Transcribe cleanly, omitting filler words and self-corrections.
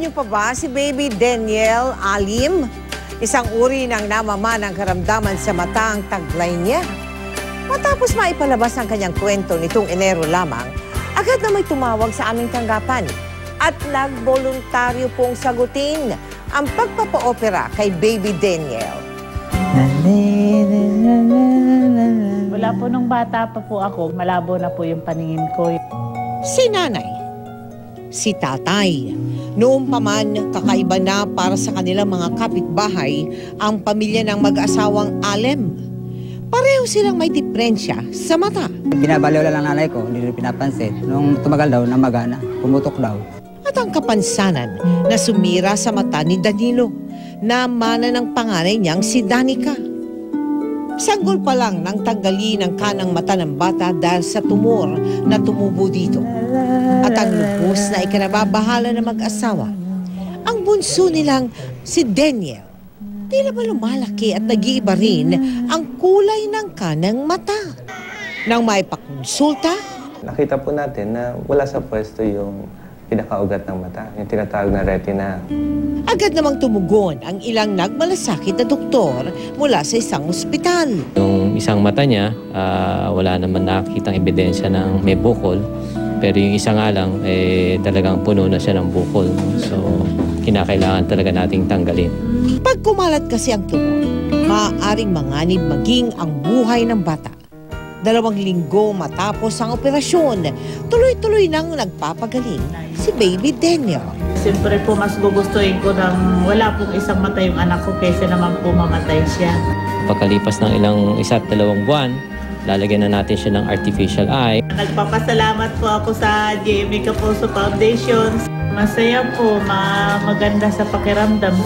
niyo pa ba si Baby Daniel Alim? Isang uri ng namamanang karamdaman sa mata ang taglay niya. Matapos maipalabas ang kanyang kwento nitong Enero lamang, agad na may tumawag sa aming tanggapan at nagboluntaryo pong sagutin ang pagpapaopera kay Baby Daniel. Wala po nung bata pa po ako, malabo na po yung paningin ko. Si nanay, si tatay. Noong pa man, kakaiba na para sa kanilang mga kapitbahay ang pamilya ng mag-asawang Alem. Pareho silang may diferensya sa mata. Binabaliw lang ng nanay ko, hindi rin pinapansin. Nung tumagal daw, namagana, pumutok daw. At ang kapansanan na sumira sa mata ni Danilo, na mana ng panganay niyang si Danica. Sanggol pa lang nang tanggalin ang kanang mata ng bata dahil sa tumor na tumubo dito. At ang lubos na ikinababahala ng mag-asawa, ang bunso nilang si Daniel. Tila ba lumalaki at nag-iiba rin ang kulay ng kanang mata. Nang may pakonsulta, nakita po natin na wala sa pwesto yung pinakaugat ng mata, yung tinatawag na retina. agad namang tumugon ang ilang nagmalasakit na doktor mula sa isang ospital. Yung isang mata niya, wala naman nakikitang ebidensya ng may bukol. Pero yung isa nga lang, talagang puno na siya ng bukol. So, kinakailangan talaga nating tanggalin. Pag kumalat kasi ang tumor, maaaring manganib maging ang buhay ng bata. 2 linggo matapos ang operasyon, tuloy-tuloy nang nagpapagaling si Baby Daniel. Siyempre po mas gugustuhin ko nang wala pong isang mata yung anak ko kaysa naman po mamatay siya. Pagkalipas ng ilang 1 at 2 buwan, lalagyan na natin siya ng artificial eye. Nagpapasalamat po ako sa GMA Kapuso Foundation. Masaya po, maganda sa pakiramdam.